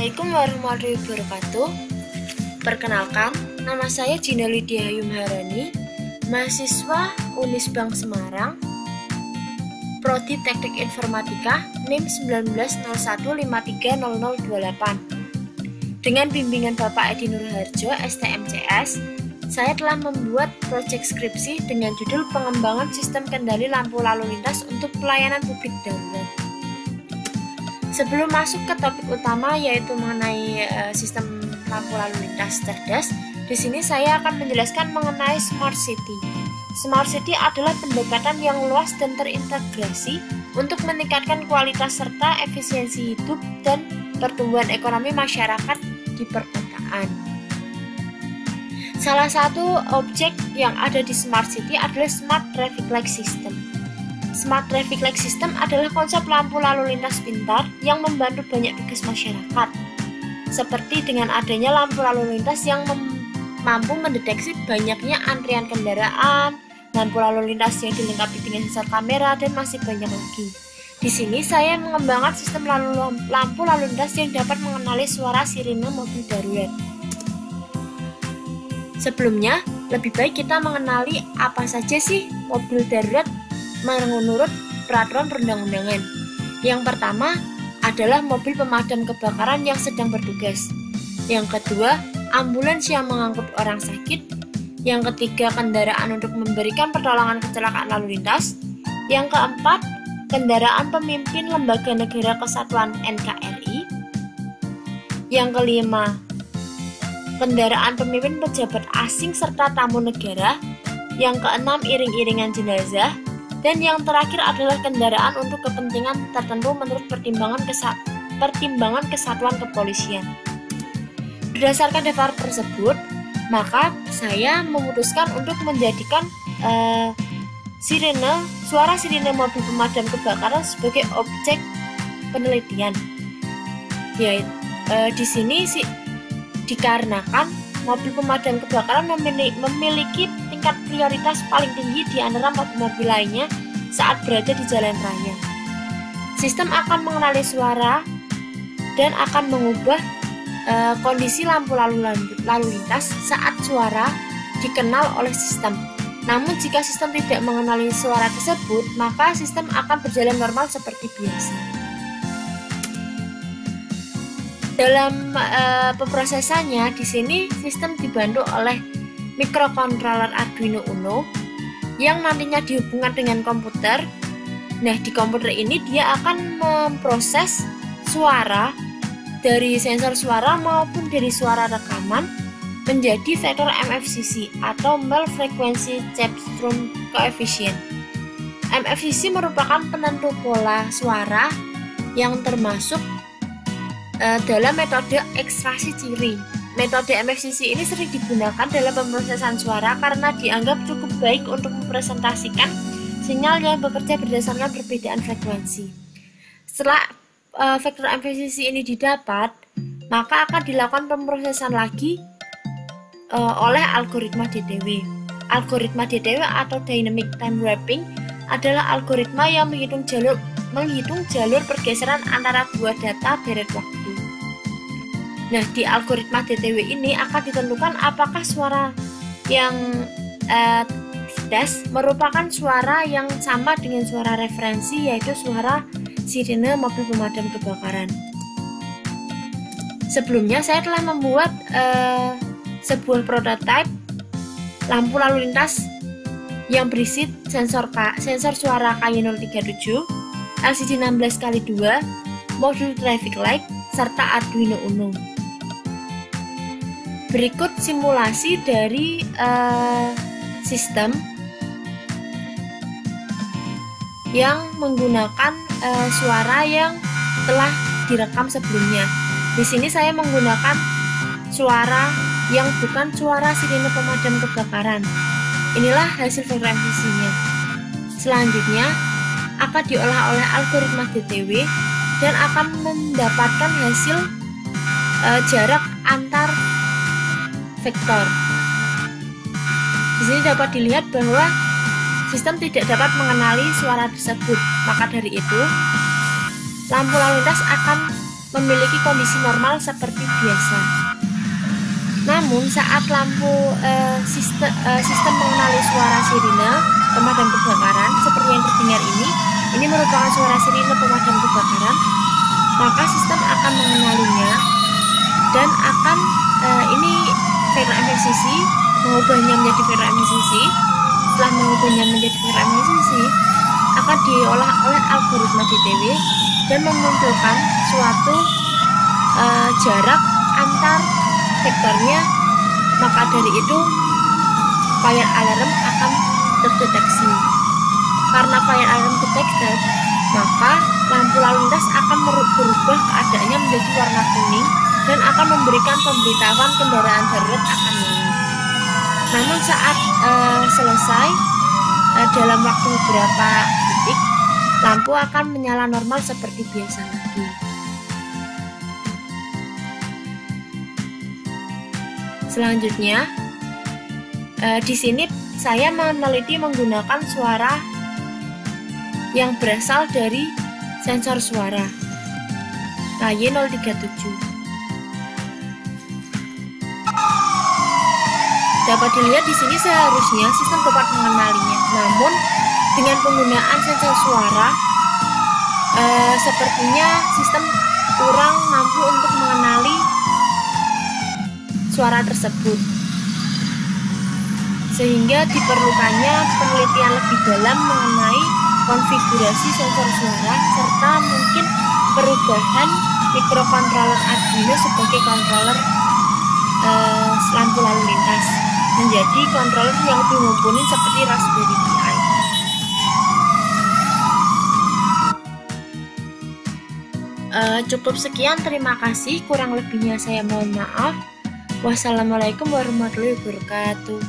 Assalamualaikum warahmatullahi wabarakatuh. Perkenalkan, nama saya Gina Lydia Yumharani, mahasiswa Unisbank Semarang, Prodi Teknik Informatika, NIM 1901530028. Dengan bimbingan Bapak Edi Nurharjo, STMCS, saya telah membuat proyek skripsi dengan judul Pengembangan Sistem Kendali Lampu Lalu Lintas untuk Pelayanan Publik Darurat. Sebelum masuk ke topik utama yaitu mengenai sistem lampu lalu lintas cerdas, di sini saya akan menjelaskan mengenai Smart City. Smart City adalah pendekatan yang luas dan terintegrasi untuk meningkatkan kualitas serta efisiensi hidup dan pertumbuhan ekonomi masyarakat di perkotaan. Salah satu objek yang ada di Smart City adalah Smart Traffic Light System. Smart Traffic Light System adalah konsep lampu lalu lintas pintar yang membantu banyak tugas masyarakat, seperti dengan adanya lampu lalu lintas yang mampu mendeteksi banyaknya antrian kendaraan, lampu lalu lintas yang dilengkapi dengan sensor kamera, dan masih banyak lagi. Di sini saya mengembangkan sistem lampu lalu lintas yang dapat mengenali suara sirine mobil darurat. Sebelumnya, lebih baik kita mengenali apa saja sih mobil darurat menurut peraturan perundang-undangan. Yang pertama adalah mobil pemadam kebakaran yang sedang bertugas. Yang kedua, ambulans yang mengangkut orang sakit. Yang ketiga, kendaraan untuk memberikan pertolongan kecelakaan lalu lintas. Yang keempat, kendaraan pemimpin Lembaga Negara Kesatuan NKRI. Yang kelima, kendaraan pemimpin pejabat asing serta tamu negara. Yang keenam, iring-iringan jenazah. Dan yang terakhir adalah kendaraan untuk kepentingan tertentu menurut pertimbangan kesatuan kepolisian. Berdasarkan daftar tersebut, maka saya memutuskan untuk menjadikan suara sirine mobil pemadam kebakaran sebagai objek penelitian. Ya, di sini dikarenakan mobil pemadam kebakaran memiliki tingkat prioritas paling tinggi di antara mobil lainnya saat berada di jalan raya. Sistem akan mengenali suara dan akan mengubah kondisi lampu lalu lintas saat suara dikenal oleh sistem. Namun jika sistem tidak mengenali suara tersebut, maka sistem akan berjalan normal seperti biasa. Dalam pemrosesannya, di sini sistem dibantu oleh microcontroller Arduino Uno yang nantinya dihubungkan dengan komputer. Nah, di komputer ini dia akan memproses suara dari sensor suara maupun dari suara rekaman menjadi vektor MFCC atau Mel Frequency Cepstrum Coefficient. MFCC merupakan penentu pola suara yang termasuk dalam metode ekstraksi ciri. Metode MFCC ini sering digunakan dalam pemrosesan suara karena dianggap cukup baik untuk mempresentasikan sinyal yang bekerja berdasarkan perbedaan frekuensi. Setelah vektor MFCC ini didapat, maka akan dilakukan pemrosesan lagi oleh algoritma DTW. Algoritma DTW atau Dynamic Time Wrapping adalah algoritma yang menghitung jalur pergeseran antara dua data deret waktu. Nah, di algoritma DTW ini akan ditentukan apakah suara yang dites merupakan suara yang sama dengan suara referensi, yaitu suara sirine mobil pemadam kebakaran. Sebelumnya saya telah membuat sebuah prototipe lampu lalu lintas yang berisi sensor suara KY037, LCD 16x2, modul traffic light, serta Arduino Uno. Berikut simulasi dari sistem yang menggunakan suara yang telah direkam sebelumnya. Di sini saya menggunakan suara yang bukan suara sirine pemadam kebakaran. Inilah hasil vektor MFCC-nya. Selanjutnya akan diolah oleh algoritma DTW dan akan mendapatkan hasil jarak antar vektor. Di sini dapat dilihat bahwa sistem tidak dapat mengenali suara tersebut. Maka dari itu, lampu lalu lintas akan memiliki kondisi normal seperti biasa. Namun saat lampu sistem mengenali suara sirine pemadam kebakaran seperti yang terdengar ini merupakan suara sirine pemadam kebakaran, maka sistem akan mengenalinya dan akan ini VRMSCC mengubahnya menjadi VRMSCC. Setelah mengubahnya menjadi VRMSCC akan diolah oleh algoritma DTW dan memunculkan suatu jarak antar vektornya. Maka dari itu fire alarm akan terdeteksi. Karena fire alarm detected, maka lampu lalu lintas akan berubah keadaannya menjadi warna kuning dan akan memberikan pemberitahuan kendaraan darurat akan lewat. Namun saat selesai dalam waktu beberapa detik, lampu akan menyala normal seperti biasa lagi. Selanjutnya, di sini saya meneliti menggunakan suara yang berasal dari sensor suara KY037. Dapat dilihat di sini seharusnya sistem dapat mengenalinya, namun dengan penggunaan sensor suara, sepertinya sistem kurang mampu untuk mengenali suara tersebut, sehingga diperlukannya penelitian lebih dalam mengenai konfigurasi sensor suara serta mungkin perubahan mikrokontroler Arduino sebagai controller lampu lalu lintas menjadi controller yang lebih mumpuni seperti Raspberry Pi. Cukup sekian, terima kasih. Kurang lebihnya saya mohon maaf. Wassalamualaikum warahmatullahi wabarakatuh.